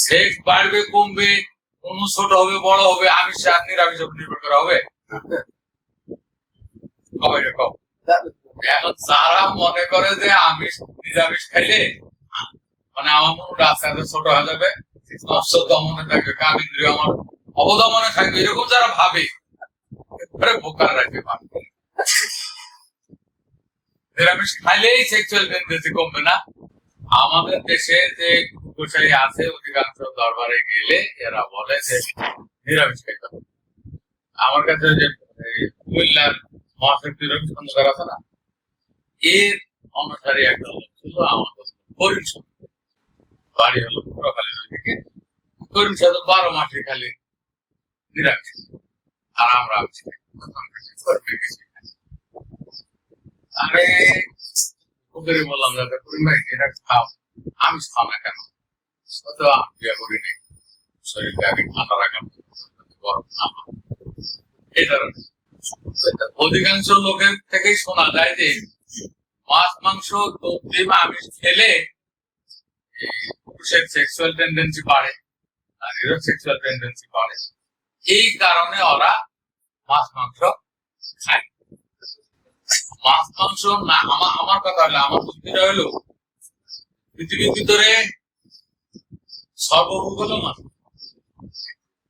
Sex বাড়বে কমবে, কোন ছোট হবে বড় হবে, আমিষ আর নিরামিষ উপর নির্ভর করা হবে? কবে কম? এখন যারা মনে করে যে আমিষ নিরামিষ খাইলে মানে আমার মনটা আস্তে আস্তে ছোট হয়ে যাবে, নষ্ট দমনে থাকবে, কামিন্দ্রিয় আমার অবদমনে থাকবে, এরকম যারা ভাবে বোকার রাখবে পারবে। নিরামিষ খাইলেই সেক্সুয়াল টেন্ডেন্সি কমবে না। আমাদের দেশে যে কুকুরশাহী আছে অধিকাংশ দরবারে গেলে এরা বলে যে নিরামিষ খাইতে হবে। আমার কাছে যে কুমিল্লার মহাশক্তির খন্দকার আছে না, এর অনুসারী একটা লোক ছিল আমার করিম সাহেব, বাড়ি হলো পুরোখালীর ওইদিকে। করিম সাহেব 12 মাসে খালি নিরামিষ, আর আমরা আরে ওদের বললাম দাদা করিম ভাই এটা খাও, আমি খাও না কেন? তো আমি বিয়ে করি নাই, শরীরকে আগে ঠান্ডা রাখার গরম না। এই ধরনের অধিকাংশ লোকের থেকেই শোনা যায় যে মাছ মাংস ডিম আমিষ খেলে পুরুষের সেক্সুয়াল টেন্ডেন্সি বাড়ে, নারীরও সেক্সুয়াল টেন্ডেন্সি বাড়ে। এই কারণে ওরা মাছ মাংস খায়। মাছ মাংস না, আমার কথা হলো, আমার বুদ্ধিটা হলো পৃথিবীর ভিতরে সর্বভূম হলো মাছ।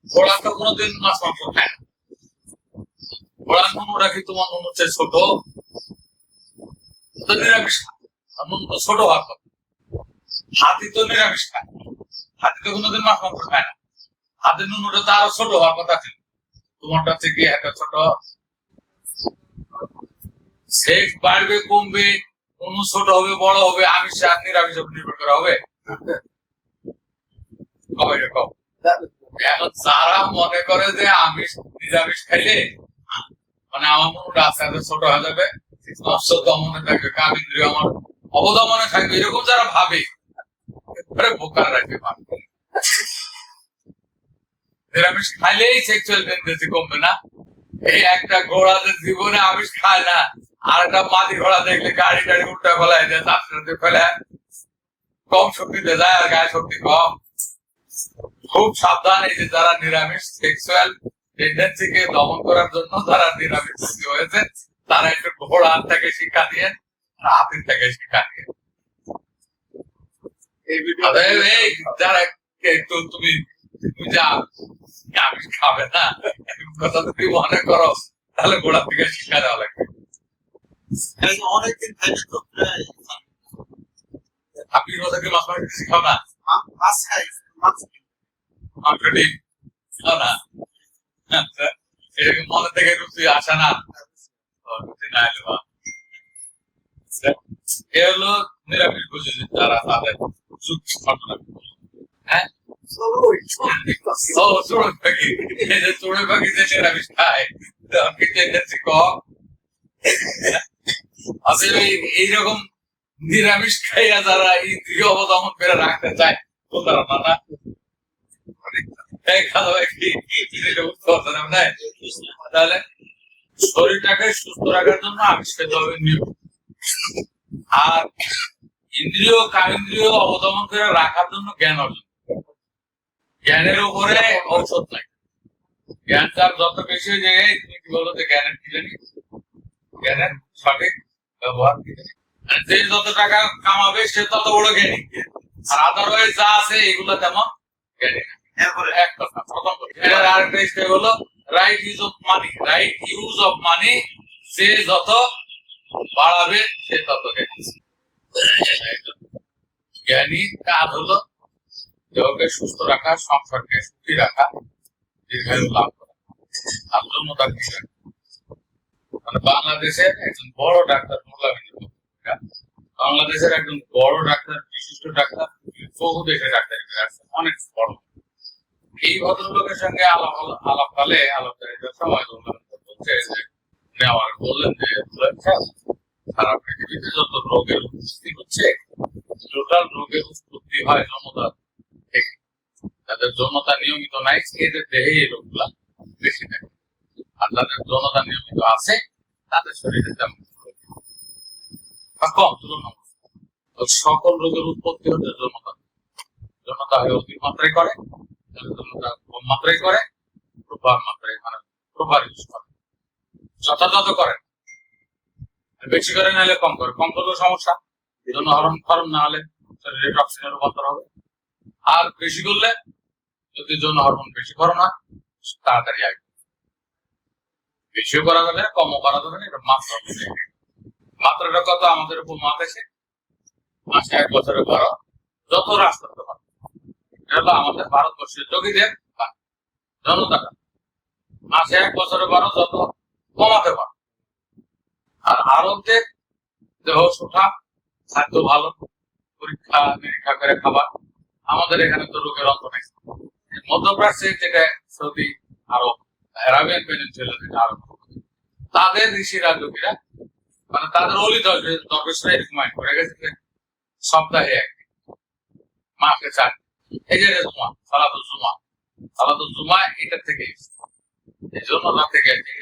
ঘোড়া তো কোনোদিন মাছ মাংস খায় না। ঘোড়ার নুনুরা কি তোমার নুন হচ্ছে ছোট? নিরামিষ খায়, নুন তো ছোট হওয়ার কথা। হাতি তো নিরামিষ খায়, হাতি তো কোনোদিন মাছ মাংস খায় না। হাতির নুনুটা তো আরো ছোট হওয়ার কথা ছিল, তোমারটা থেকে একটা ছোট। সেক্স বাড়বে কমবে, কোন ছোট হবে বড় হবে, আমিষ আর নিরামিষ উপর নির্ভর করা হবে? কবে কম? এখন যারা মনে করে যে আমিষ নিরামিষ খাইলে মানে আমার মনটা আস্তে আস্তে ছোট হয়ে যাবে, নষ্ট দমনে থাকবে, কামিন্দ্রিয় আমার অবদমনে থাকবে, এরকম যারা ভাবে বোকার রাখবে পারবে। নিরামিষ খাইলেই সেক্সুয়াল টেন্ডেন্সি কমবে না। এই একটা ঘোড়া যে জীবনে আমিষ খায় না, আর একটা মাটি ঘোড়া দেখলে গাড়ি গাড়ি উল্টা ফেলায় যায়, যাত্রাতে ফেলায়, কম শক্তিতে যায় আর গায়ে শক্তি কম। খুব সাবধান, এই যে যারা নিরামিষ সেক্সুয়াল টেন্ডেন্সিকে দমন করার জন্য যারা নিরামিষ হয়েছে, তারা একটু ঘোড়ার থেকে শিক্ষা দিয়ে, হাতির থেকে শিক্ষা দিয়ে। যারা একটু তুমি যা আমিষ খাবে না কথা যদি মনে করো, তাহলে ঘোড়ার থেকে শিক্ষা দেওয়া লাগবে। অনেকদিন আপনি কি মাছ মাংস কিছু খাও না? মাছ খাই, মাংস ডিম খাও না? এরকম মনে থেকে রুচি আসে না, রুচি না এলো। এ হলো নিরামিষ বুঝে যারা তাদের ঘটনা। হ্যাঁ, চড়ুই পাখি, এই যে চড়ুই পাখি যে নিরামিষ খায়, টেন্ডেন্সি কম। আসলে এইরকম নিরামিষ খাইয়া যারা ইন্দ্রিয় অবদমন করে রাখতে চায়, তো তারা না তাহলে শরীরটাকে সুস্থ রাখার জন্য আমিষ খেতে হবে নিয়ম, আর ইন্দ্রিয় কামেন্দ্রিয় অবদমন করে রাখার জন্য জ্ঞান অর্জন। জ্ঞানের উপরে ঔষধ নাই। জ্ঞান তার যত বেশি হয়ে যায়, তুমি কি বলো যে জ্ঞানের কি জানি, জ্ঞানের সঠিক ব্যবহার কি জানি, যে যত টাকা কামাবে সে তত বড় জ্ঞানী, আর আদারওয়াইজ যা আছে এগুলো তেমন জ্ঞানী না। এক কথা প্রথম আরেকটা স্টেপ হলো right use of money. Right use of money, সে যত বাড়াবে সে তত জ্ঞানী। জ্ঞানী কাজ হলো দেহকে সুস্থ রাখা, সংসারকে সুখী রাখা, দীর্ঘায়ু লাভ করা, আর জন্য তার বিষয়। মানে বাংলাদেশের একজন বড় ডাক্তার, বাংলাদেশের একজন বড় ডাক্তার, বিশিষ্ট ডাক্তার, বহু দেশের ডাক্তার অনেক বড়। এই ভদ্রলোকের সঙ্গে আলাপকারিতার সময় বলছে যে নেওয়ার বললেন যে সারা পৃথিবীতে যত রোগের উৎপত্তি হচ্ছে, টোটাল রোগের উৎপত্তি হয় যৌনতা থেকে। যাদের যৌনতা নিয়মিত নাই এদের দেহে এই রোগগুলা বেশি থাকে, আর যাদের যৌনতা নিয়মিত আছে তাদের শরীরে তেমন কম তুলনা। সকল রোগের উৎপত্তি হচ্ছে যৌনতা উষ্ণতা হয় অধিক মাত্রায় করে, জলদূর্ণতা কম মাত্রায় করে, প্রপার মাত্রায় মানে প্রপার ইউজ করে, যথাযথ করে, বেশি করে নাহলে কম করে, কম করলেও সমস্যা, জন্য হরণ না হলে শরীরে টক্সিনে রূপান্তর হবে। আর বেশি করলে যদি যৌন হরমোন বেশি করো না তাড়াতাড়ি আসবে, বেশিও করা যাবে না কমও করা যাবে না, এটা মাত্রা অনুযায়ী। মাত্রাটা কত আমাদের উপর মাত আছে, মাসে 1 বছরে 12 যত হ্রাস করতে পারে, এটা হলো আমাদের ভারতবর্ষের যোগীদের জনতাটা, মাসে 1 বছরে 12 যত কমাতে পারে। আর আরবদের দেহ সুঠা, খাদ্য ভালো, পরীক্ষা নিরীক্ষা করে খাবার, আমাদের এখানে তো রোগের অন্ত নেই। মধ্যপ্রাচ্যে যেটা সৌদি আরব, আরাবিয়ান পেনিনসুলা যেটা আরব, তাদের ঋষিরা যোগীরা মানে তাদের অলি দরবেশরা রিকমেন্ড করে গেছে যে সপ্তাহে একদিন, মাসে 4, এই যে জুমা, সালাতুল জুমা এটা থেকে এই জন্য রাতে গেছে।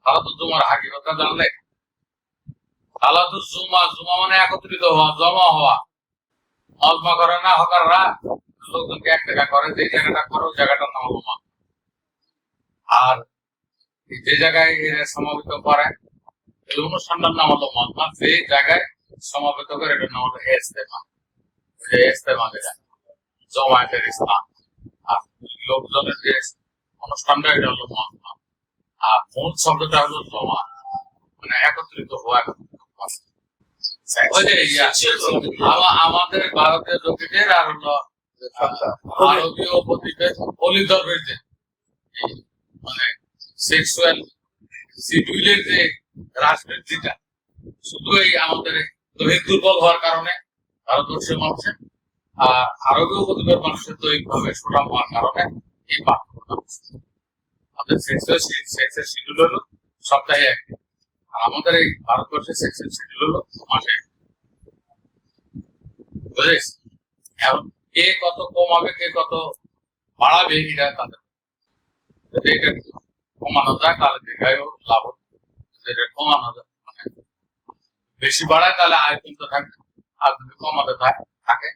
সালাতুল জুমার হাকিকতটা জানলে, সালাতুল জুমা, জুমা মানে একত্রিত হওয়া, জমা হওয়া, মজমা করে না হকাররা লোকজনকে এক জায়গা করে, যে জায়গাটা করো জায়গাটার নাম হলো মা। আর যে জায়গায় সমাবেত করে এই অনুষ্ঠানটার নাম হলো মজমা, যে জায়গায় সমাবেত করে এটার নাম হলো ইজতেমা। ইজতেমা যেটা জমায়েতের স্থান, আর লোকজনের যে অনুষ্ঠানটা এটা হলো মজমা। আর মূল শব্দটা হলো জমা, মানে একত্রিত হওয়া, আমাদের ভারতীয় যোগীদের আর হলো ভারতীয় অলি দরবেশদের মানে সেক্সুয়াল শিডিউলের যে রাজনীতিটা শুধু এই আমাদের দৈহিক দুর্বল হওয়ার কারণে ভারতবর্ষের মানুষের আর আরবীয় উপদ্বীপের মানুষের দৈহিক ভাবে সুঠাম হওয়ার কারণে এই পার্থক্য। আমাদের সেক্সের শিডিউল হলো সপ্তাহে একদিন, আর আমাদের এই ভারতবর্ষের সেক্সের শিডিউল হলো মাসে। বুঝেছিস? এখন কে কত কমাবে কে কত বাড়াবে এটা তাদের, যদি এটা কমানো যায় তাহলে দীর্ঘায়ু লাভ, যদি কমানো যায় মানে বেশি বাড়ায় তাহলে আয়তন তো থাকবে, আর যদি কমাতে থাকে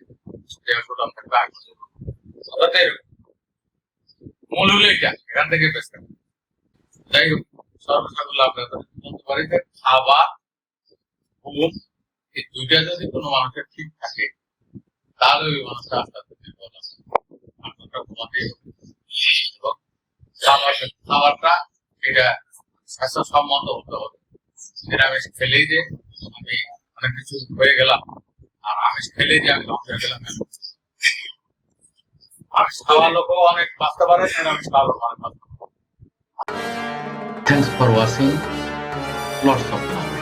দেহ সুঠাম থাকবে, আয়তন মূল হলো এটা, এখান থেকে বেশ থাকবে। যাই হোক, সর্বসাকুল্য আপনাদের বলতে পারি যে খাবার, ঘুম এই দুইটা যদি কোনো মানুষের ঠিক থাকে তাহলে ওই মানুষটা আস্তে আস্তে নির্ভর আছে, আপনারটা ঘুমাতেই হবে। এবং খাবারটা এটা স্বাস্থ্যসম্মত হতে হবে। নিরামিষ খেলেই যে আমি অনেক কিছু হয়ে গেলাম, আর আমিষ খেলেই যে আমি ধ্বংস হয়ে গেলাম, আমিষ খাওয়ার লোকও অনেক বাঁচতে পারে, নিরামিষ খাওয়ার লোক অনেক বাঁচতে পারে। Thanks for watching. Lots of love.